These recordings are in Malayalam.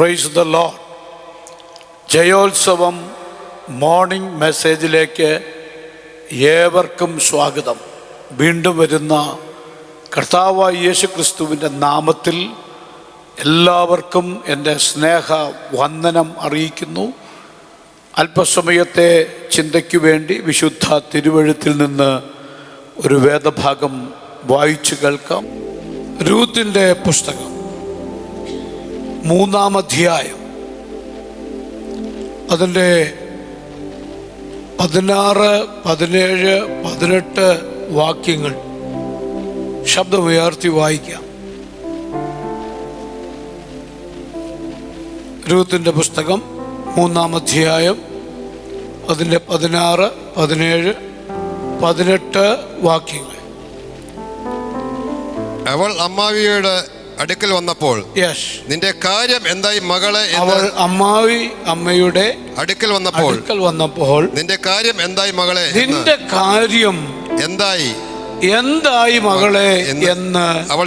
Price the lord. ജയോത്സവം മോർണിംഗ് മെസ്സേജിലേക്ക് ഏവർക്കും സ്വാഗതം. വീണ്ടും വരുന്ന കർത്താവായ യേശു ക്രിസ്തുവിൻ്റെ നാമത്തിൽ എല്ലാവർക്കും എൻ്റെ സ്നേഹ വന്ദനം അറിയിക്കുന്നു. അല്പസമയത്തെ ചിന്തയ്ക്കു വേണ്ടി വിശുദ്ധ തിരുവെഴുത്തിൽ നിന്ന് ഒരു വേദഭാഗം വായിച്ചു കേൾക്കാം. രൂത്തിൻ്റെ പുസ്തകം 3-ാം അധ്യായം, അതിൻ്റെ 16, 17, 18 വാക്യങ്ങൾ ശബ്ദമുയർത്തി വായിക്കാം. രൂത്തിൻ്റെ പുസ്തകം 3-ാം അധ്യായം, അതിൻ്റെ 16, 17, 18 വാക്യങ്ങൾ. അവൾ അമ്മാവിയുടെ അടുക്കൽ വന്നപ്പോൾ, നിന്റെ കാര്യം എന്തായി മകളെ? അവൾ അമ്മയുടെ അടുക്കൽ വന്നപ്പോൾ നിന്റെ കാര്യം എന്തായി മകളെ? നിന്റെ കാര്യം എന്തായി മകളെ എന്ന് അവൾ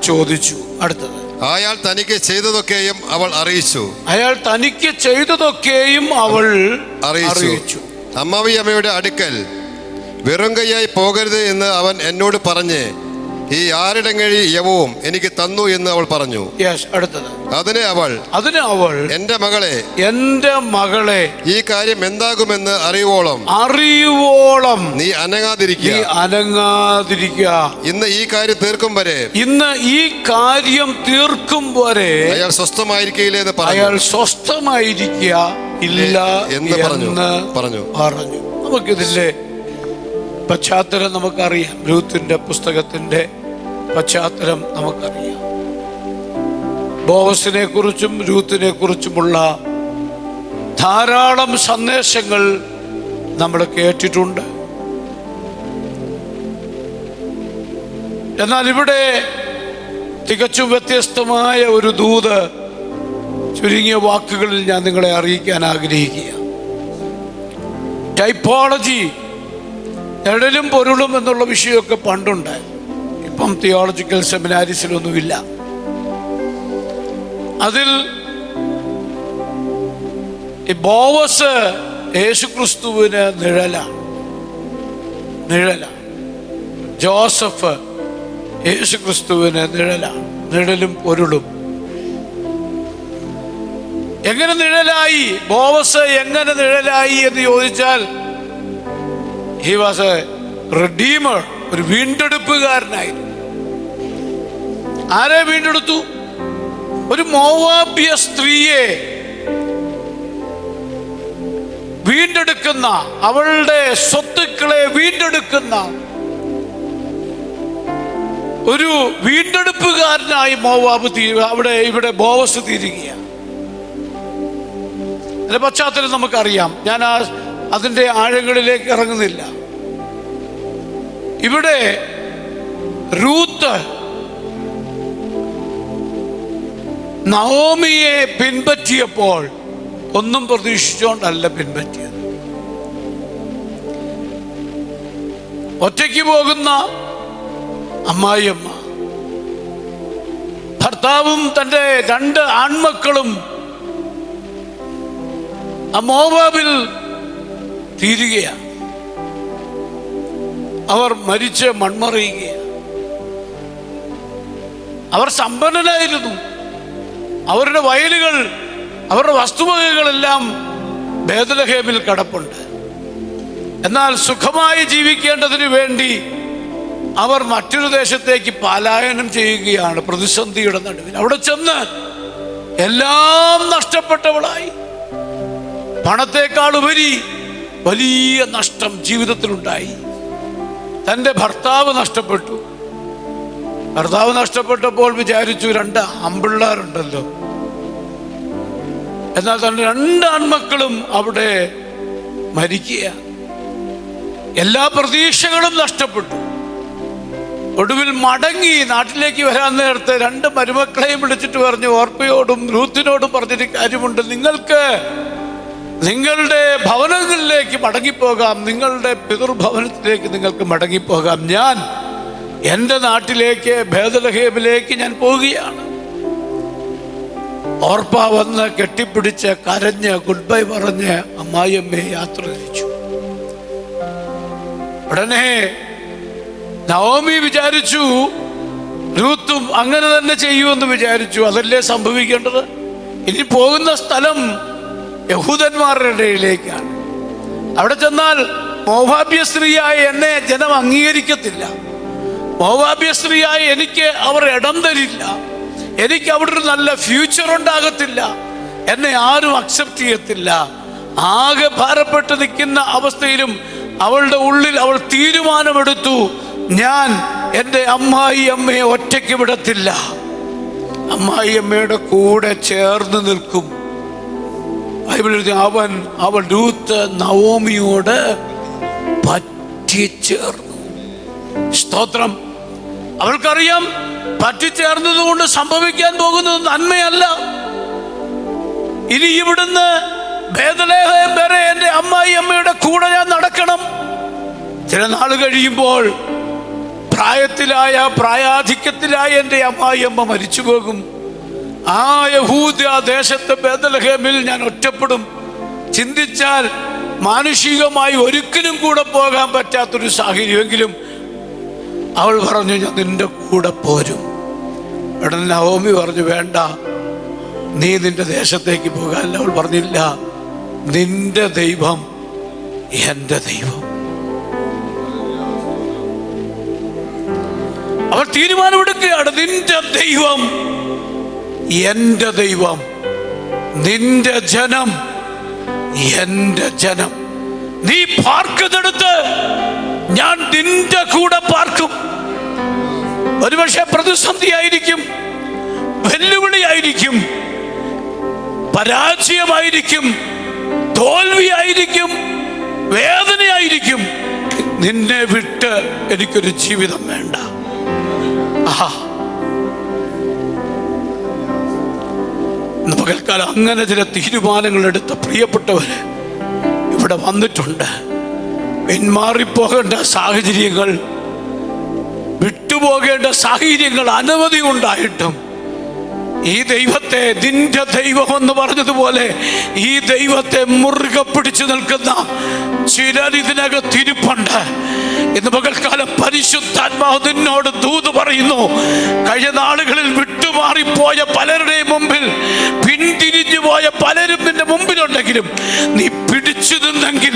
ചോദിച്ചു. അടുത്തത്, അയാൾ തനിക്ക് ചെയ്തതൊക്കെയും അവൾ അറിയിച്ചു. അമ്മാവി അമ്മയുടെ അടുക്കൽ വെറും കൈയായി പോകരുത് എന്ന് അവൻ എന്നോട് പറഞ്ഞ് ഈ 6 ഇടങ്ങഴി യവവും എനിക്ക് തന്നു എന്ന് അവൾ പറഞ്ഞു. അടുത്തത്, അതിന് അവൾ എന്റെ മകളെ ഈ കാര്യം എന്താകുമെന്ന് അറിയുവോളം നീ അനങ്ങാതിരിക്കുക. ഇന്ന് ഈ കാര്യം തീർക്കും വരെ അയാൾ സ്വസ്ഥമായിരിക്കില്ല എന്ന് പറഞ്ഞു. നമുക്കിതില്ലേ പശ്ചാത്തലം നമുക്കറിയാം. രൂത്തിന്റെ പുസ്തകത്തിന്റെ പശ്ചാത്തലം നമുക്കറിയാം. ബോവസിനെ കുറിച്ചും രൂത്തിനെ കുറിച്ചുമുള്ള ധാരാളം സന്ദേശങ്ങൾ നമ്മൾ കേട്ടിട്ടുണ്ട്. എന്നാൽ ഇവിടെ തികച്ചും വ്യത്യസ്തമായ ഒരു ദൂത് ചുരുങ്ങിയ വാക്കുകളിൽ ഞാൻ നിങ്ങളെ അറിയിക്കാൻ ആഗ്രഹിക്കുക. ടൈപ്പോളജി, നിഴലും പൊരുളും എന്നുള്ള വിഷയമൊക്കെ പണ്ടുണ്ട്. ഇപ്പം തിയോളജിക്കൽ സെമിനാരീസിലൊന്നുമില്ല. അതിൽ ഈ ബോവസ് യേശുക്രിസ്തുവിന് നിഴലാണ്. ജോസഫ് യേശുക്രിസ്തുവിന് നിഴലാണ്. നിഴലും പൊരുളും എങ്ങനെ നിഴലായി? ബോവസ് എങ്ങനെ നിഴലായി എന്ന് ചോദിച്ചാൽ, he was a redeemer, ഒരു വീണ്ടെടുപ്പുകാരനായിരുന്നു. ആരെ വീണ്ടെടുത്തു? ഒരു മോവാബ്യ സ്ത്രീയെ വീണ്ടെടുക്കുന്ന, അവളുടെ സ്വത്തുക്കളെ വീണ്ടെടുക്കുന്ന ഒരു വീണ്ടെടുപ്പുകാരനായി മോവാബ് ഇവിടെ ബോവസ് തീരുകയാണ്. അതിന്റെ പശ്ചാത്തലം നമുക്കറിയാം. ഞാൻ അതിൻ്റെ ആഴങ്ങളിലേക്ക് ഇറങ്ങുന്നില്ല. ഇവിടെ രൂത്ത് നവോമിയെ പിൻപറ്റിയപ്പോൾ ഒന്നും പ്രതീക്ഷിച്ചുകൊണ്ടല്ല പിൻപറ്റിയത്. ഒറ്റയ്ക്ക് പോകുന്ന അമ്മായിയമ്മ, ഭർത്താവും തൻ്റെ 2 ആൺമക്കളും മോവാബിൽ തീരുകയാണ്. അവർ മരിച്ച് മൺമറയുകയാണ്. അവർ സമ്പന്നരായിരുന്നു. അവരുടെ വയലുകൾ, അവരുടെ വസ്തുവകകളെല്ലാം ബേത്ലഹേമിൽ കിടപ്പുണ്ട്. എന്നാൽ സുഖമായി ജീവിക്കേണ്ടതിന് വേണ്ടി അവർ മറ്റൊരു ദേശത്തേക്ക് പലായനം ചെയ്യുകയാണ്. പ്രതിസന്ധിയുടെ നടുവിൽ അവിടെ ചെന്ന് എല്ലാം നഷ്ടപ്പെട്ടവളായി. പണത്തെക്കാൾ ഉപരി വലിയ നഷ്ടം ജീവിതത്തിലുണ്ടായി. തൻ്റെ ഭർത്താവ് നഷ്ടപ്പെട്ടപ്പോൾ വിചാരിച്ചു 2 ആൺപിള്ളേരുണ്ടല്ലോ. എന്നാൽ തൻ്റെ 2 ആൺമക്കളും അവിടെ മരിക്കുക. എല്ലാ പ്രതീക്ഷകളും നഷ്ടപ്പെട്ടു. ഒടുവിൽ മടങ്ങി നാട്ടിലേക്ക് വരാൻ നേരത്തെ 2 മരുമക്കളെയും വിളിച്ചിട്ട് പറഞ്ഞു, ഓർപ്പയോടും രൂത്തിനോടും പറഞ്ഞൊരു കാര്യമുണ്ട്. നിങ്ങൾക്ക് നിങ്ങളുടെ ഭവനങ്ങളിലേക്ക് മടങ്ങിപ്പോകാം, നിങ്ങളുടെ പിതൃഭവനത്തിലേക്ക് നിങ്ങൾക്ക് മടങ്ങിപ്പോകാം. ഞാൻ എൻ്റെ നാട്ടിലേക്ക് ബേത്ലഹേമിലേക്ക് ഞാൻ പോവുകയാണ്. ഓർപ്പ വന്ന് കെട്ടിപ്പിടിച്ച് കരഞ്ഞ് ഗുഡ് ബൈ പറഞ്ഞ് അമ്മായിയമ്മയെ യാത്ര തിരിച്ചു. ഉടനെ നവോമി വിചാരിച്ചു രൂത്തും അങ്ങനെ തന്നെ ചെയ്യുമെന്ന് വിചാരിച്ചു. അതല്ലേ സംഭവിക്കേണ്ടത്. ഇനി പോകുന്ന സ്ഥലം യഹൂദന്മാരുടെ ഇടയിലേക്കാണ്. അവിടെ ചെന്നാൽ മോവാബ്യ സ്ത്രീയായ എന്നെ ജനം അംഗീകരിക്കത്തില്ല. മോവാബ്യ സ്ത്രീയായ എനിക്ക് അവർ ഇടം തരില്ല. എനിക്ക് അവിടെ ഒരു നല്ല ഫ്യൂച്ചർ ഉണ്ടാകത്തില്ല. എന്നെ ആരും അക്സെപ്റ്റ് ചെയ്യത്തില്ല. ആകെ ഭാരപ്പെട്ട് നിൽക്കുന്ന അവസ്ഥയിലും അവളുടെ ഉള്ളിൽ അവൾ തീരുമാനമെടുത്തു, ഞാൻ എൻ്റെ അമ്മായിയമ്മയെ ഒറ്റയ്ക്ക് വിടത്തില്ല, അമ്മായിയമ്മയുടെ കൂടെ ചേർന്ന് നിൽക്കും. ബൈബിളിൽ അവൾ രൂത്ത് നവോമിയോട് പറ്റിച്ചേർന്നു. സ്തോത്രം. അവൾക്കറിയാം പറ്റിച്ചേർന്നത് കൊണ്ട് സംഭവിക്കാൻ പോകുന്നത് നന്മയല്ല. ഇനി ഇവിടുന്ന് ബേത്ലഹേം വരെ എൻ്റെ അമ്മായിയമ്മയുടെ കൂടെ ഞാൻ നടക്കണം. ചില നാൾ കഴിയുമ്പോൾ പ്രായാധിക്യത്തിലായ എൻ്റെ അമ്മായിയമ്മ മരിച്ചു പോകും. ആ യഹൂദ ദേശത്തെ ബേത്ലഹേമിൽ ഞാൻ ഒറ്റപ്പെടും. ചിന്തിച്ചാൽ മാനുഷികമായി ഒരിക്കലും കൂടെ പോകാൻ പറ്റാത്തൊരു സാഹചര്യമെങ്കിലും അവൾ പറഞ്ഞു, ഞാൻ നിന്റെ കൂടെ പോരും. ഉടനെ നവോമി പറഞ്ഞു, വേണ്ട, നീ നിന്റെ ദേശത്തേക്ക് പോകാൻ. അവൾ പറഞ്ഞില്ല, നിന്റെ ദൈവം എൻ്റെ ദൈവം. അവൾ തീരുമാനമെടുക്കുകയാണ്, നിന്റെ ദൈവം എൻ്റെ ദൈവം, നിന്റെ ജനം എൻ്റെ ജനം. നീ പാർക്കുന്നിടത്ത് ഞാൻ നിന്റെ കൂടെ പാർക്കും. ഒരുപക്ഷെ പ്രതിസന്ധിയായിരിക്കും, വെല്ലുവിളിയായിരിക്കും, പരാജയമായിരിക്കും, തോൽവിയായിരിക്കും, വേദനയായിരിക്കും. നിന്നെ വിട്ട് എനിക്കൊരു ജീവിതം വേണ്ട. പകൽക്കാലം അങ്ങനെ ചില തീരുമാനങ്ങൾ എടുത്ത പ്രിയപ്പെട്ടവര് ഇവിടെ വന്നിട്ടുണ്ട്. പിന്മാറിപ്പോകേണ്ട സാഹചര്യങ്ങൾ, വിട്ടുപോകേണ്ട സാഹചര്യങ്ങൾ അനവധി ഉണ്ടായിട്ടും ഈ ദൈവത്തെ, നിന്റെ ദൈവം എന്ന് പറഞ്ഞതുപോലെ ഈ ദൈവത്തെ മുറുകെ പിടിച്ചു നിൽക്കുന്ന ചിലർ ഇതിനകത്തിരിപ്പുണ്ട്. ഇന്ന് പകൽക്കാലം പരിശുദ്ധാത്മാവ് നിന്നോട് ദൂത് പറയുന്നു. കഴിഞ്ഞ നാളുകളിൽ വിട്ടുമാറിപ്പോയ പലരുടെയും മുമ്പിൽ, പിന്തിരിഞ്ഞു പോയ പലരും നിന്റെ മുമ്പിലുണ്ടെങ്കിലും നീ പിടിച്ചു നിന്നെങ്കിൽ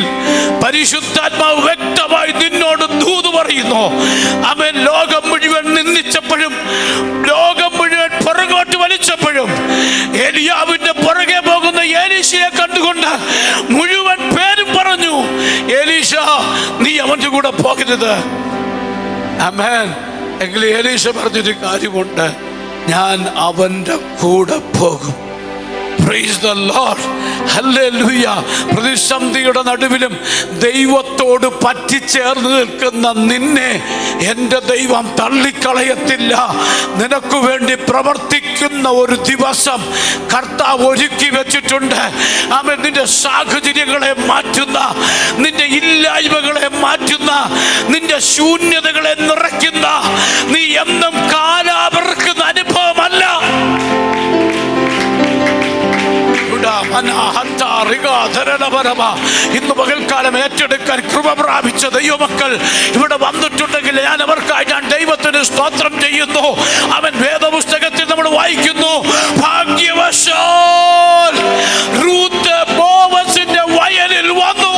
പരിശുദ്ധാത്മാവ് വ്യക്തമായി നിന്നോട് ദൂത് പറയുന്നു. അവൻ ലോകം മുഴുവൻ നിന്ദിച്ചപ്പോഴും, ലോകം മുഴുവൻ പുറകോട്ട് വലിച്ചപ്പോഴും, ഏലിയാവിന്റെ പുറകെ പോകുന്ന എലീശയെ കണ്ടുകൊണ്ട് മുഴുവൻ പേരും പറഞ്ഞു, എലീശ നീ അവന്റെ കൂടെ പോകരുത്. ആമേൻ. എങ്കിൽ എലീശ പറഞ്ഞൊരു കാര്യമുണ്ട്, ഞാൻ അവന്റെ കൂടെ പോകും. Praise the Lord. Hallelujah. പ്രതിസന്ധിയുടെ നടുവിലും ദൈവത്തോട് പറ്റിച്ചേർന്ന് നിൽക്കുന്ന നിന്നെ എൻ്റെ ദൈവം തള്ളിക്കളയത്തില്ല. നിനക്ക് വേണ്ടി പ്രവർത്തിക്കുന്ന ഒരു ദിവസം കർത്താവ് ഒരുക്കി വെച്ചിട്ടുണ്ട്. അവൻ നിന്റെ സാഹചര്യങ്ങളെ മാറ്റുന്ന, നിന്റെ ഇല്ലായ്മകളെ മാറ്റുന്ന, നിന്റെ ശൂന്യതകളെ നിറയ്ക്കുന്ന, നീ എന്നും കാലാവർക്കുന്ന അനുഭവമല്ല. ഇന്ന് പകൽക്കാലം ഏറ്റെടുക്കാൻ കൃപ പ്രാപിച്ച ദൈവമക്കൾ ഇവിടെ വന്നിട്ടുണ്ടെങ്കിൽ ഞാൻ അവർക്കായി ഞാൻ ദൈവത്തിന് സ്തോത്രം ചെയ്യുന്നു. അവൻ വേദപുസ്തകത്തിൽ നമ്മൾ വായിക്കുന്നു, ഭാഗ്യവശാൽ റൂത്ത് ബോവസിന്റെ വയലിൽ വന്നു.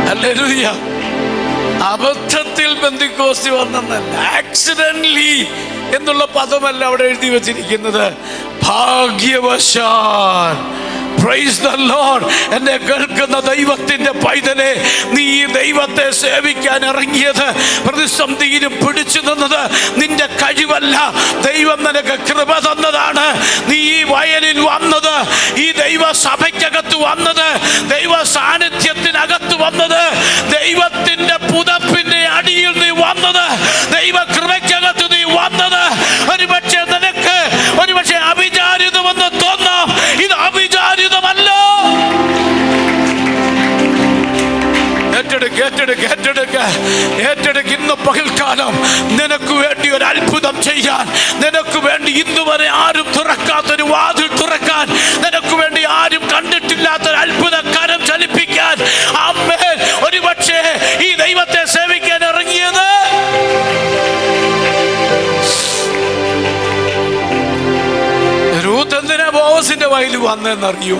ഹല്ലേലൂയ. അബദ്ധത്തിൽ പെന്തിക്കോസ്തി വന്നെന്നല്ല, ആക്സിഡന്റലി എന്നുള്ള പദമല്ല അവിടെ എഴുതി വച്ചിരിക്കുന്നത്, ഭാഗ്യവശാൽ. Praise the Lord. എന്നെ കേൾക്കുന്ന ദൈവത്തിന്റെ പൈതലെ, നീ ഈ ദൈവത്തെ സേവിക്കാൻ ഇറങ്ങിയത്, പ്രതിസന്ധിയിലും പിടിച്ചു നിന്നത് നിന്റെ കഴിവല്ല, ദൈവം നിനക്ക് കൃപ തന്നതാണ്. നീ ഈ വയലിൽ വന്നത്, ഈ ദൈവ സഭയ്ക്കകത്ത് വന്നത്, ദൈവ സാന്നിധ്യത്തിനകത്ത് വന്നത്, ദൈവത്തിന്റെ പുതപ്പിന്റെ അടിയിൽ നീ വന്നത്, ദൈവ കൃപയ്ക്കകത്ത് നീ വന്നത്. ഒരുപക്ഷെ നിനക്ക് ഒരുപക്ഷെ അവിചാരിതമെന്ന് തോന്നാം, ഇത് അവിചാരിതമല്ല. ഏറ്റെടുക്ക. ഇന്ന് ഇന്ന് പകൽക്കാലം നിനക്ക് വേണ്ടി ഒരു അത്ഭുതം ചെയ്യാൻ, നിനക്ക് വേണ്ടി ഇന്നുവരെ ആരും തുറക്കാത്തൊരു വാതിൽ തുറക്കാൻ, നിനക്ക് വേണ്ടി ആരും കണ്ടിട്ടില്ലാത്തൊരു അത്ഭുത കരം ചലിപ്പിക്കാൻ, ആമേൻ, ഒരുപക്ഷേ ഈ ദൈവത്തെ സേവിക്കാൻ ഇറങ്ങിയത് രൂത്ത് എന്തിനാ ബോവസിന്റെ വയലിൽ വന്നേന്നറിയോ?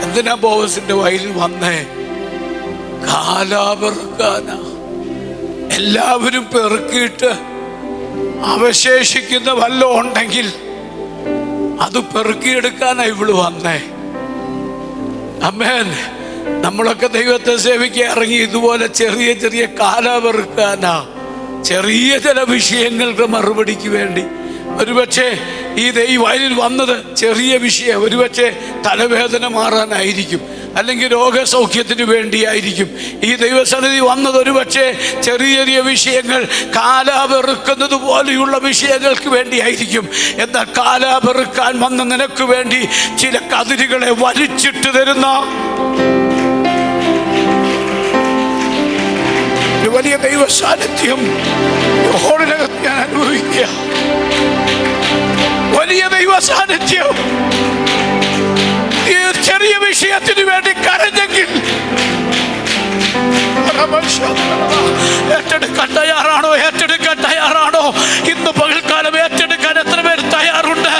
എന്തിനാ ബോവസിന്റെ വയലിൽ വന്നേ? കാലാപെറുക്കാനാ. എല്ലാവരും പെറുക്കിയിട്ട് അവശേഷിക്കുന്ന വല്ലതും ഉണ്ടെങ്കിൽ അത് പെറുക്കിയെടുക്കാനാ ഇവള് വന്നേ. ആമേൻ. നമ്മളൊക്കെ ദൈവത്തെ സേവിക്കാൻ ഇറങ്ങി ഇതുപോലെ ചെറിയ ചെറിയ കാലാപെറുക്കാനാ, ചെറിയ ചില വിഷയങ്ങൾക്ക് മറുപടിക്ക് വേണ്ടി. ഒരുപക്ഷെ ഈ വയലിൽ വന്നത് ചെറിയ വിഷയം, ഒരുപക്ഷെ തലവേദന മാറാനായിരിക്കും, അല്ലെങ്കിൽ രോഗസൗഖ്യത്തിന് വേണ്ടിയായിരിക്കും. ഈ ദൈവസന്നിധി വന്നത് ഒരുപക്ഷെ ചെറിയ ചെറിയ വിഷയങ്ങൾ, കാലാപെറുക്കുന്നത് പോലെയുള്ള വിഷയങ്ങൾക്ക് വേണ്ടിയായിരിക്കും. എന്നാൽ കാലാപെറുക്കാൻ വന്ന നിനക്ക് വേണ്ടി ചില കതിരുകളെ വലിച്ചിട്ട് തരുന്ന ഒരു വലിയ ദൈവ സാന്നിധ്യം ഹോളിനകത്ത് ഞാൻ അനുഭവിക്കുക. വലിയ ദൈവ സാന്നിധ്യം. ഈ ചെറിയ വിഷയത്തിന് വേണ്ടി കരഞ്ഞെങ്കിൽ ഏറ്റെടുക്കാൻ തയ്യാറാണോ? ഏറ്റെടുക്കാൻ തയ്യാറാണോ? ഇന്ന് പകൽക്കാലം ഏറ്റെടുക്കാൻ എത്ര പേര് തയ്യാറുണ്ട്?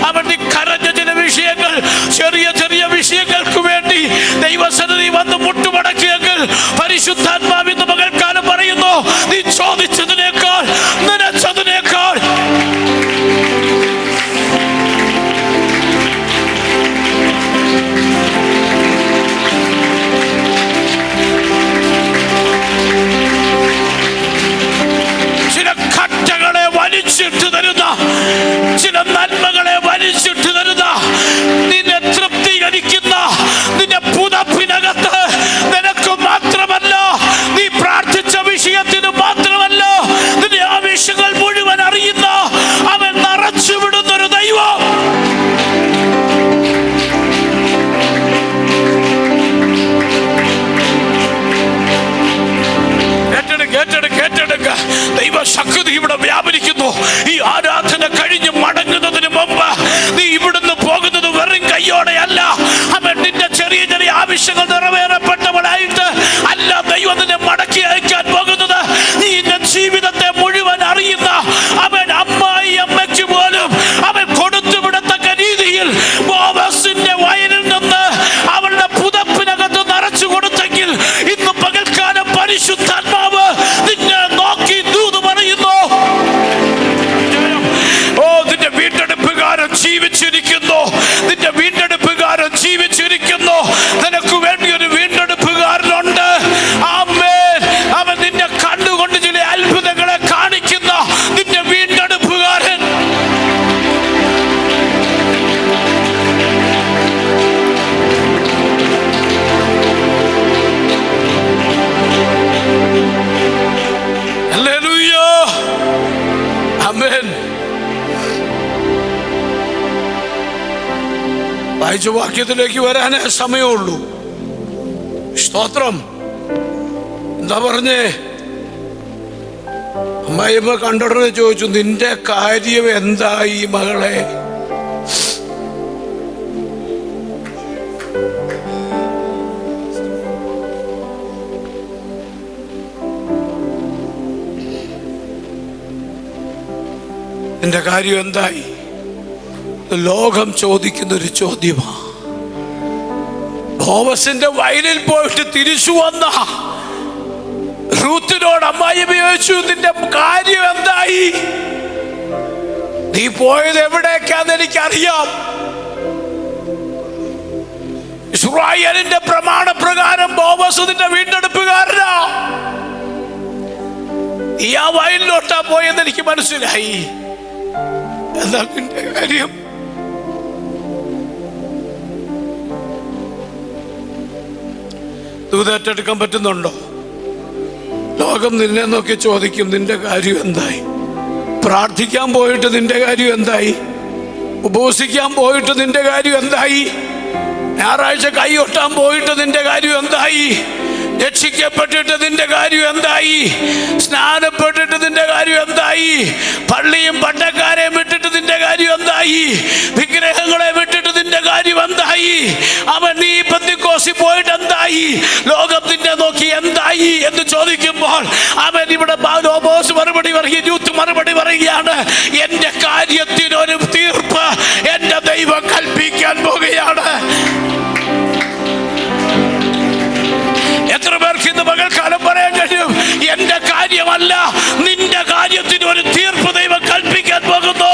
അവൻ നീ കരഞ്ഞ ചില വിഷയങ്ങൾ, ചെറിയ ചെറിയ വിഷയങ്ങൾക്ക് വേണ്ടി ദൈവസന്നിധി വന്ന് മുട്ടുമടക്കിയെങ്കിൽ പരിശുദ്ധാത്മാവ് ഇന്ന് പകൽക്കാലം പറയുന്നു, നീ ചോദിച്ചതിനേക്കാൾ, നനച്ചതിനേക്കാൾ വലിച്ചിട്ട് തരുന്ന, ചില നന്മകളെ വലിച്ചിട്ട് തരുന്ന, നിന്നെ തൃപ്തീകരിക്കുന്ന, നിന്റെ പുതപ്പിനകത്ത് നിനക്ക് മാത്രമല്ല, നീ പ്രാർത്ഥിച്ച വിഷയത്തിന് മാത്രമല്ല, നിന്റെ ആവശ്യങ്ങൾ മുഴുവൻ അറിയുന്ന, അവൻ നിറച്ചുവിടുന്നൊരു ദൈവം. ദൈവശക്തി ഇവിടെ വ്യാപരിക്കുന്നു. ഈ ആരാധന കഴിഞ്ഞ് മടങ്ങുന്നതിന് മുമ്പ് നീ ഇവിടുന്ന് പോകുന്നത് വെറും കയ്യോടെയല്ല. അവൻ നിന്റെ ചെറിയ ചെറിയ ആവശ്യങ്ങൾ നിറവേറപ്പെട്ടവളായിട്ട് അല്ല ദൈവം നിന്നെ മടക്കി അയക്കാൻ പോകുന്നത്. നീ നിന്റെ ജീവിതത്തെ മുഴുവൻ അറിയുന്ന അവൻ അമ്മായി അമ്മയ്ക്ക് പോലും അവൻ കൊടുത്തുവിടത്തക്ക രീതിയിൽ ബോവസിന്റെ വയലിൽ നിന്ന് അവളുടെ പുതപ്പിനകത്ത് നിറച്ചു കൊടുത്തെങ്കിൽ ഇന്ന് പകൽക്കാലം പരിശുദ്ധാത്മാവ് നിന്നെ നോക്കി ദൂത് പറയുന്നു. ഓ, നിന്റെ വീണ്ടെടുപ്പുകാരൻ ജീവിച്ചിരിക്കുന്നു, നിന്റെ വീണ്ടെടുപ്പുകാരൻ ജീവിച്ചിരിക്കുന്നു. നിനക്ക് വേണ്ടി ഒരു വീണ്ടെടുപ്പുകാരനുണ്ട്. ആമേൻ. അവൻ നിന്നെ കണ്ടുകൊണ്ട് ചില അത്ഭുതങ്ങളെ കാണിക്കുന്ന നിന്റെ വീണ്ടെടുപ്പുകാരൻ. ഹല്ലേലൂയ. ആമേൻ. വായിച്ച വാക്യത്തിലേക്ക് വരാനേ സമയമുള്ളൂ. സ്തോത്രം. എന്താ പറഞ്ഞേ? അമ്മായിയമ്മ കണ്ടുടനെ ചോദിച്ചു, നിന്റെ കാര്യം എന്തായി മകളെ? നിന്റെ കാര്യം എന്തായി? ലോകം ചോദിക്കുന്നൊരു ചോദ്യമാ. ബോവസിന്റെ വയലിൽ പോയിട്ട് തിരിച്ചു വന്ന റൂത്തിനോട് അമ്മായി ചോദിച്ചു, നിന്റെ കാര്യം എന്തായി? നീ പോയത് എവിടേക്കാന്ന് എനിക്കറിയാം. ഇസ്രായേലിന്റെ പ്രമാണപ്രകാരം ബോവസ് നിന്റെ വീണ്ടെടുപ്പുകാരനാ. ഈ ആ വയലിലോട്ടാ പോയെന്ന് എനിക്ക് മനസ്സിലായി. എന്താ നിന്റെ കാര്യം? ദൂതേറ്റെടുക്കാൻ പറ്റുന്നുണ്ടോ? ലോകം നിന്നെ നോക്കി ചോദിക്കും, നിന്റെ കാര്യം എന്തായി? പ്രാർത്ഥിക്കാൻ പോയിട്ട് നിന്റെ കാര്യം എന്തായി? ഉപവസിക്കാൻ പോയിട്ട് നിന്റെ കാര്യം എന്തായി? ഞായറാഴ്ച കൈയൊട്ടാൻ പോയിട്ട് നിന്റെ കാര്യം എന്തായി? രക്ഷിക്കപ്പെട്ടിട്ട് നിന്റെ കാര്യം എന്തായി? സ്നാനപ്പെട്ടിട്ട് നിന്റെ കാര്യം എന്തായി? പള്ളിയും പട്ടക്കാരെയും വിട്ടിട്ട് നിന്റെ കാര്യം എന്തായി? വിഗ്രഹങ്ങളെ വിട്ടിട്ട് നിന്റെ കാര്യം എന്തായി? അവൻ നീ പെന്തിക്കോസിൽ പോയിട്ട് എന്തായി? ലോകം നിന്നെ നോക്കി എന്തായി എന്ന് ചോദിക്കുമ്പോൾ അവൻ ഇവിടെ മറുപടി പറയും, യൂത്ത് മറുപടി പറയുകയാണ്, എന്റെ കാര്യത്തിനൊരു തീർപ്പ് എന്റെ ദൈവം കൽപ്പിക്കാൻ പോകുകയാണ്. എത്ര പേർക്ക് ഇന്ന് പകൽക്കാലം പറയാൻ കഴിയും, എന്റെ കാര്യമല്ല നിന്റെ കാര്യത്തിന് ഒരു തീർപ്പ് ദൈവം കൽപ്പിക്കാൻ പോകുന്നു.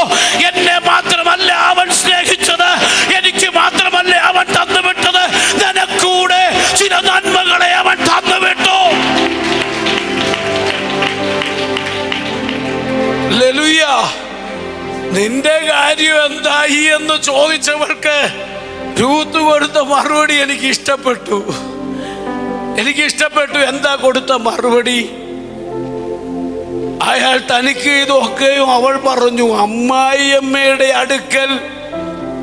എന്നെ മാത്രമല്ല അവൻ സ്നേഹിച്ചത്, എനിക്ക് മാത്രമല്ല അവൻ തന്നുവിട്ടത്, നിനക്കൂടെ ചില നന്മകളെ അവൻ തന്നുവിട്ടു. ഹല്ലേലൂയ. നിന്റെ കാര്യം എന്തായി എന്ന് ചോദിച്ചവർക്ക് രൂത്ത് കൊടുത്ത മറുപടി എനിക്ക് ഇഷ്ടപ്പെട്ടു. എന്താ കൊടുത്ത മറുപടി? അയാൾ തനിക്ക് ഇതൊക്കെയും അവൾ പറഞ്ഞു, അമ്മായിയമ്മയുടെ അടുക്കൽ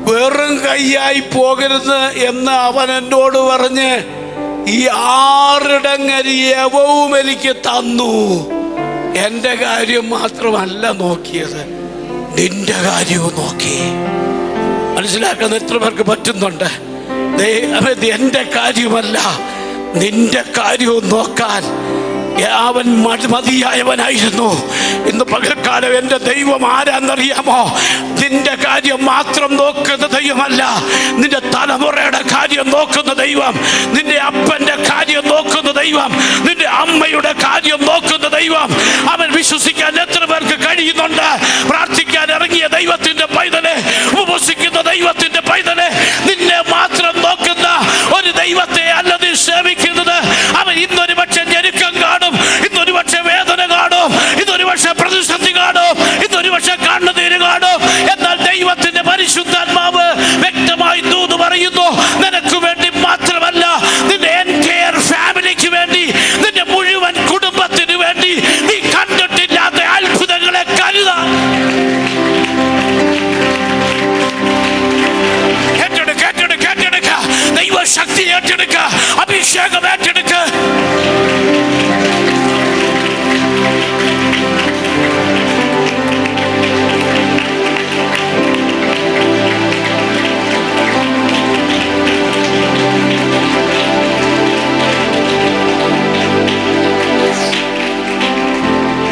വെറും കൈയായി പോകരുത് എന്ന് അവൻ എന്നോട് പറഞ്ഞ് ഈ 6 ഇടങ്ങഴി യവവും എനിക്ക് തന്നു. എൻ്റെ കാര്യം മാത്രമല്ല നോക്കിയത്, നിന്റെ കാര്യവും നോക്കി. മനസ്സിലാക്കാൻ എത്ര പേർക്ക് പറ്റുന്നുണ്ട്? എൻ്റെ കാര്യമല്ല നിന്റെ കാര്യവും നോക്കാൻ അവൻ മതിയായവനായിരുന്നു. ഇന്ന് പകൽക്കാലം എൻ്റെ ദൈവം ആരാന്നറിയാമോ? നിന്റെ കാര്യം മാത്രം നോക്കുന്ന ദൈവമല്ല, നിന്റെ തലമുറയുടെ കാര്യം നോക്കുന്ന ദൈവം, നിന്റെ അപ്പൻ്റെ കാര്യം നോക്കുന്ന ദൈവം, നിന്റെ അമ്മയുടെ കാര്യം നോക്കുന്ന ദൈവം. അവൻ വിശ്വസിക്കാൻ എത്ര പേർക്ക് കഴിയുന്നുണ്ട്? പ്രാർത്ഥിക്കാൻ ഇറങ്ങിയ ദൈവത്തിന്റെ പൈതലെ, ഉപവസിക്കുന്ന ദൈവത്തിന്റെ പൈതലെ, നിന്നെ മാത്രം നോക്കുന്ന ഒരു ദൈവത്തെ അല്ല നീ സേവിക്കുന്നത്. അവൻ ഇന്നൊരു പക്ഷെ ഞെരുക്കം കാണും, ഇന്നൊരു പക്ഷെ വേദന കാണും, ഇന്നൊരു പക്ഷെ പ്രതിസന്ധി കാണും, ഇന്നൊരു പക്ഷെ കണ്ണുനീര് കാണും. എന്നാൽ ദൈവത്തിന്റെ പരിശുദ്ധാത്മാവ് വ്യക്തമായി ദൂത് പറയുന്നു, നിനക്ക് വേണ്ടി മാത്രമല്ല, നിന്റെ എൻറ്റയർ ഫാമിലിക്ക് വേണ്ടി, നിന്റെ മുഴുവൻ കുടുംബത്തിന് വേണ്ടി നീ കണ്ടിട്ടില്ലാത്ത അത്ഭുതങ്ങളെ കരുതാം. ദൈവശക്തി ഏറ്റെടുക്ക, അഭിഷേകം ഏറ്റെടുക്ക.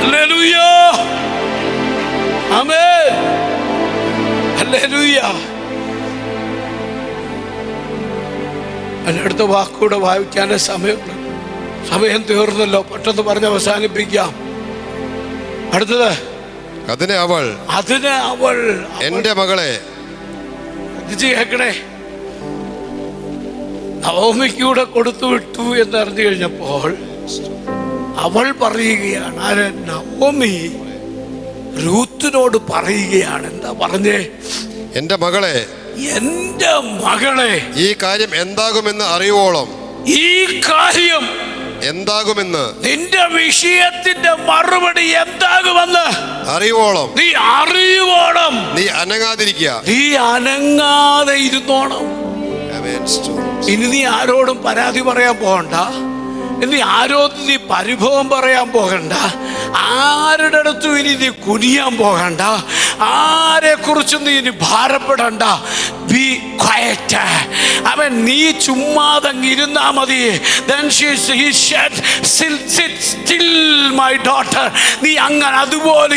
ഹല്ലേലൂയ, ആമേൻ, ഹല്ലേലൂയ. അടുത്ത വാക്കുകൂടെ വായിക്കാൻ സമയം തീർന്നല്ലോ, പെട്ടെന്ന് പറഞ്ഞ് അവസാനിപ്പിക്കാം. അടുത്തത്, അതിന് അവൾ എന്റെ മകളെ, കേക്കണേ, നവോമിക്കൂടെ കൊടുത്തു വിട്ടു എന്നറിഞ്ഞു കഴിഞ്ഞപ്പോൾ അവൾ പറയുകയാണ്, ആര്? നവോമി രൂത്തിനോട് പറയുകയാണ്. എന്താ പറഞ്ഞേ? എന്റെ മകളെ, ഈ കാര്യം എന്താകുമെന്ന് അറിയുവോളം, ഈ കാര്യം എന്താകുമെന്ന്, നിന്റെ വിഷയത്തിന്റെ മറുപടി എന്താകുമെന്ന് അറിയുവോളം, നീ അനങ്ങാതിരിക്കുക, നീ അനങ്ങാതെ ഇരുന്നോണം. ഇനി നീ ആരോടും പരാതി പറയാൻ പോകണ്ട, ഇനി ആരോടും നീ പരിഭവം പറയാൻ പോകണ്ട, ആരുടെ അടുത്തും ഇനി നീ കുനിയാൻ പോകണ്ട, ആരെ കുറിച്ചും നീ ഇനി ഭാരപ്പെടണ്ട. Be quiet. അവൻ നീ ചുമ്മാതങ്ങ് ഇരുന്നാ മതി. Then he said, sit still my daughter. നീ അങ്ങനെ അതുപോലെ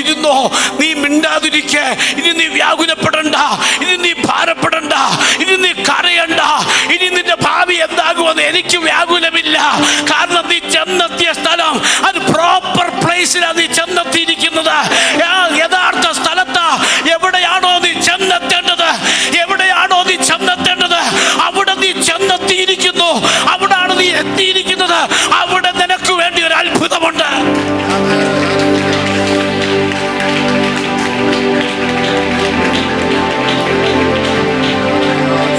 ഇരുന്നോ. നീ മിണ്ടാതിരിക്കെ. ഇനി നീ വ്യാകുലപ്പെടണ്ട, ഇനി നീ ഭാരപ്പെടണ്ട, ഇനി നീ കരയണ്ട. ഇനി നിന്റെ ഭാവി എന്താകുമെന്ന് എനിക്ക് വ്യാകുലമില്ല. കാരണം നീ ചെന്നെത്തിയ സ്ഥലം അത് പ്രോപ്പർ പ്ലേസിലാണ് നീ ചെന്നെത്തിയിരിക്കുന്നത്. യഥാർത്ഥ സ്ഥലത്ത് എവിടെയാണോ നീ ചെന്നെത്തേണ്ടത്, അവിടെ നീ ചെന്നെത്തിയിരിക്കുന്നു. അവിടാണ് നീ എത്തിയിരിക്കുന്നത്. അവിടെ നിനക്ക് വേണ്ടി ഒരു അത്ഭുതമുണ്ട്.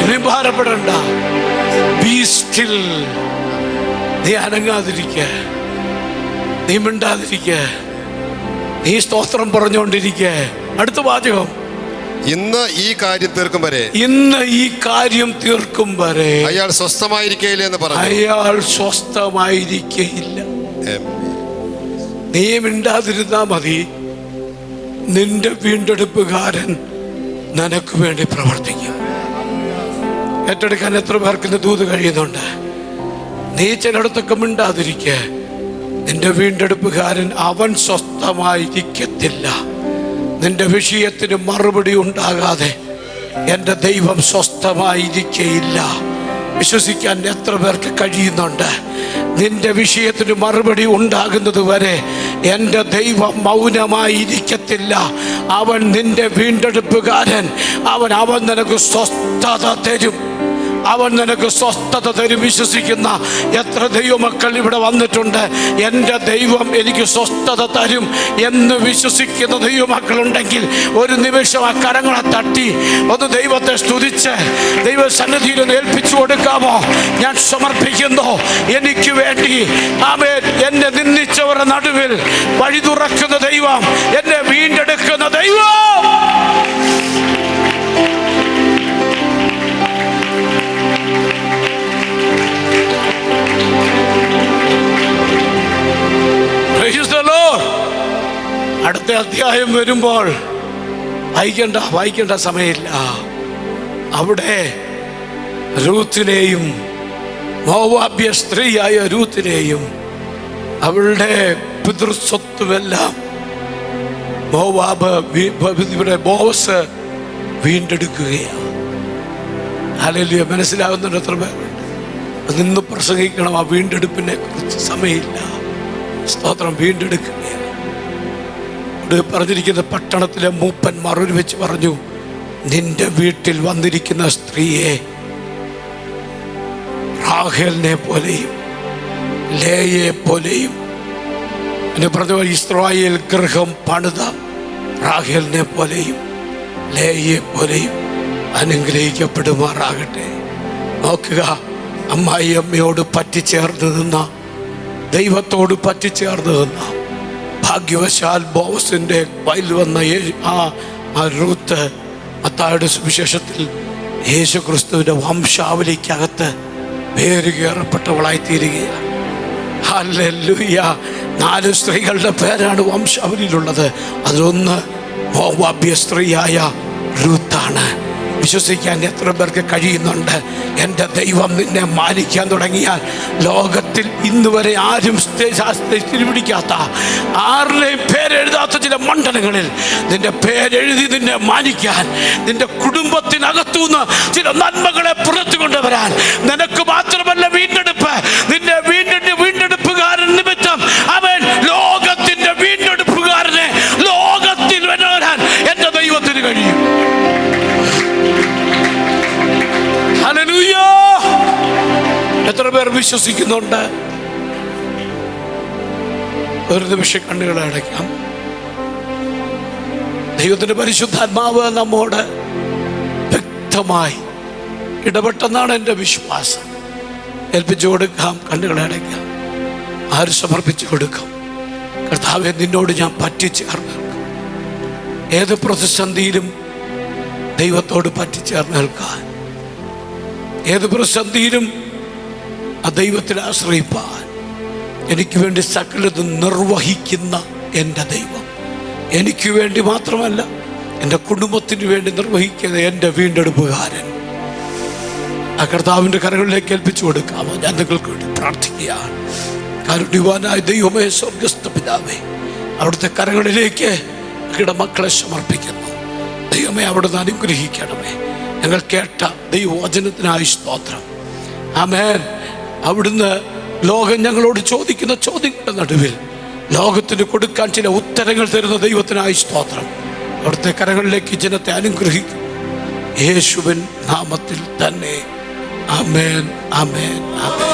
ഇനി ഭാരപ്പെടണ്ട. B still. നീ അനങ്ങാതിരിക്ക, നീ മിണ്ടാതിരിക്ക, നീ സ്തോത്രം പറഞ്ഞുകൊണ്ടിരിക്ക. അടുത്ത വാചകം, ഇന്ന് ഈ കാര്യം തീർക്കും വരെ അയാൾ സ്വസ്ഥമായിരിക്കയില്ല എന്ന് പറഞ്ഞു. അയാൾ സ്വസ്ഥമായിരിക്കയില്ല. നീ മിണ്ടാതിരുന്നാ മതി, നിന്റെ വീണ്ടെടുപ്പുകാരൻ നിനക്ക് വേണ്ടി പ്രവർത്തിക്കും. ഏറ്റെടുക്കാൻ എത്ര പേർക്ക് ഇന്ന് ദൂത് കഴിയുന്നുണ്ട്? നീ ചിലയിടത്തൊക്കെ മിണ്ടാതിരിക്ക, നിന്റെ വീണ്ടെടുപ്പുകാരൻ അവൻ സ്വസ്ഥമായിരിക്കത്തില്ല. നിന്റെ വിഷയത്തിന് മറുപടി ഉണ്ടാകാതെ എൻ്റെ ദൈവം സ്വസ്ഥമായിരിക്കയില്ല. വിശ്വസിക്കാൻ എത്ര പേർക്ക് കഴിയുന്നുണ്ട്? നിന്റെ വിഷയത്തിന് മറുപടി ഉണ്ടാകുന്നത് വരെ എൻ്റെ ദൈവം മൗനമായിരിക്കത്തില്ല. അവൻ നിന്റെ വീണ്ടെടുപ്പുകാരൻ. അവൻ നിനക്ക് സ്വസ്ഥത തരും. അവൻ നിനക്ക് സ്വസ്ഥത തരും. വിശ്വസിക്കുന്ന എത്ര ദൈവമക്കൾ ഇവിടെ വന്നിട്ടുണ്ട്? എൻ്റെ ദൈവം എനിക്ക് സ്വസ്ഥത തരും എന്ന് വിശ്വസിക്കുന്ന ദൈവമക്കളുണ്ടെങ്കിൽ ഒരു നിമിഷം ആ കരങ്ങളെ തട്ടി ഒന്ന് ദൈവത്തെ സ്തുതിച്ച് ദൈവസന്നിധിയിൽ ഏൽപ്പിച്ചു കൊടുക്കാമോ? ഞാൻ സമർപ്പിക്കുന്നു. എനിക്ക് വേണ്ടി ആമേൻ എന്നെ നിന്ദിച്ചവരുടെ നടുവിൽ വഴി തുറക്കുന്ന ദൈവം, എന്നെ വീണ്ടെടുക്കുന്ന ദൈവം. അടുത്ത അധ്യായം വരുമ്പോൾ വായിക്കേണ്ട സമയമില്ല. അവിടെ രൂത്തിനെയും മോവാബ്യ സ്ത്രീയായ രൂത്തിനെയും അവളുടെ പിതൃസ്വത്തുമെല്ലാം ബോവസ് വീണ്ടെടുക്കുകയാണ്. ഹല്ലേലൂയ. മനസ്സിലാകുന്നുണ്ട് എത്ര പേരുണ്ട്? നിന്ന് പ്രസംഗിക്കണം. ആ വീണ്ടെടുപ്പിനെ കുറിച്ച് സമയമില്ല. സ്തോത്രം. വീണ്ടെടുക്കുകയാണ്. പറഞ്ഞിരിക്കുന്ന പട്ടണത്തിലെ മൂപ്പന്മാർ ഒരുമിച്ച് പറഞ്ഞു, നിന്റെ വീട്ടിൽ വന്നിരിക്കുന്ന സ്ത്രീയെ റാഹേലിനെ പോലെയും ലേയെ പോലെയും പറഞ്ഞു, ഇസ്രായേൽ ഗൃഹം പണിത റാഹേലിനെ പോലെയും ലേയെ പോലെയും അനുഗ്രഹിക്കപ്പെടുമാറാകട്ടെ. നോക്കുക, അമ്മായി അമ്മയോട് പറ്റിച്ചേർന്ന് നിന്ന, ദൈവത്തോട് പറ്റിച്ചേർന്ന് നിന്ന, ഭാഗ്യവശാൽ ബോവസിന്റെ വയൽ വന്ന ആ രൂത്ത് മത്തായിയുടെ സുവിശേഷത്തിൽ യേശു ക്രിസ്തുവിന്റെ വംശാവലിക്കകത്ത് പേര് കയറപ്പെട്ടവളായി തീരുകയാണ്. ഹല്ലേലൂയ. 4 സ്ത്രീകളുടെ പേരാണ് വംശാവലിയിലുള്ളത്. അതിലൊന്ന് മോവാബ്യ സ്ത്രീയായ രൂത്താണ്. വിശ്വസിക്കാൻ എത്ര പേർക്ക് കഴിയുന്നുണ്ട്? എൻ്റെ ദൈവം നിന്നെ മാനിക്കാൻ തുടങ്ങിയാൽ ലോകത്തിൽ ഇന്ന് വരെ ആരും പിടിക്കാത്ത, ആരുടെയും പേരെഴുതാത്ത ചില മണ്ഡലങ്ങളിൽ നിന്റെ പേരെഴുതി നിന്നെ മാനിക്കാൻ, നിന്റെ കുടുംബത്തിനകത്തുനിന്ന് ചില നന്മകളെ പുറത്തു കൊണ്ടുവരാൻ, നിനക്ക് മാത്രമല്ല വീണ്ടെടുപ്പ്, നിന്റെ വീണ്ടെടുപ്പുകാരൻ നിമിത്തം അവൻ ലോകത്തിന്റെ വീണ്ടെടുപ്പുകാരനെ ലോകത്തിൽ വരാൻ എൻ്റെ ദൈവത്തിന് കഴിയും. ഹല്ലേലൂയ. എത്ര പേർ വിശ്വസിക്കുന്നുണ്ട്? ഒരു നിമിഷം കണ്ണുകളെ അടയ്ക്കാം. ദൈവത്തിന്റെ പരിശുദ്ധാത്മാവ് നമ്മോട് വ്യക്തമായി ഇടപെട്ടെന്നാണ് എൻ്റെ വിശ്വാസം. ഏൽപ്പിച്ചു കൊടുക്കാം. കണ്ണുകളെ അടയ്ക്കാം. ആര് സമർപ്പിച്ചു കൊടുക്കാം? കർത്താവേ, നിന്നോട് ഞാൻ പറ്റിച്ചേർന്ന് നിൽക്കും. ഏത് പ്രതിസന്ധിയിലും ദൈവത്തോട് പറ്റിച്ചേർന്ന് നിൽക്കാൻ, ഏത് പ്രതിസന്ധിയിലും ആ ദൈവത്തിൽ ആശ്രയിപ്പാൻ, എനിക്ക് വേണ്ടി സകലതും നിർവഹിക്കുന്ന എൻ്റെ ദൈവം, എനിക്ക് വേണ്ടി മാത്രമല്ല എൻ്റെ കുടുംബത്തിന് വേണ്ടി നിർവഹിക്കുന്ന എൻ്റെ വീണ്ടെടുപ്പുകാരൻ, ആ കർത്താവിൻ്റെ കരങ്ങളിലേക്ക് ഏൽപ്പിച്ചു കൊടുക്കാമോ? ഞാൻ നിങ്ങൾക്ക് വേണ്ടി പ്രാർത്ഥിക്കുകയാണ്. കാരുണ്യവാനായ ദൈവമേ, സ്വർഗ്ഗസ്ഥ പിതാവേ, അവിടുത്തെ കരങ്ങളിലേക്ക് മക്കളെ സമർപ്പിക്കുന്നു. ദൈവമേ, അവിടുന്ന് അനുഗ്രഹിക്കണമേ. ഞങ്ങൾ കേട്ട ദൈവവചനത്തിനായി സ്തോത്രം. ആമേൻ. അവിടുന്ന് ലോകം ഞങ്ങളോട് ചോദിക്കുന്ന ചോദ്യങ്ങളുടെ നടുവിൽ ലോകത്തിന് കൊടുക്കാൻ ചില ഉത്തരങ്ങൾ തരുന്ന ദൈവത്തിനായി സ്തോത്രം. അവിടുത്തെ കരങ്ങളിലേക്ക് ജനത്തെ അനുഗ്രഹിക്കും. യേശുവിൻ നാമത്തിൽ തന്നെ. ആമേൻ, ആമേൻ, ആമേൻ.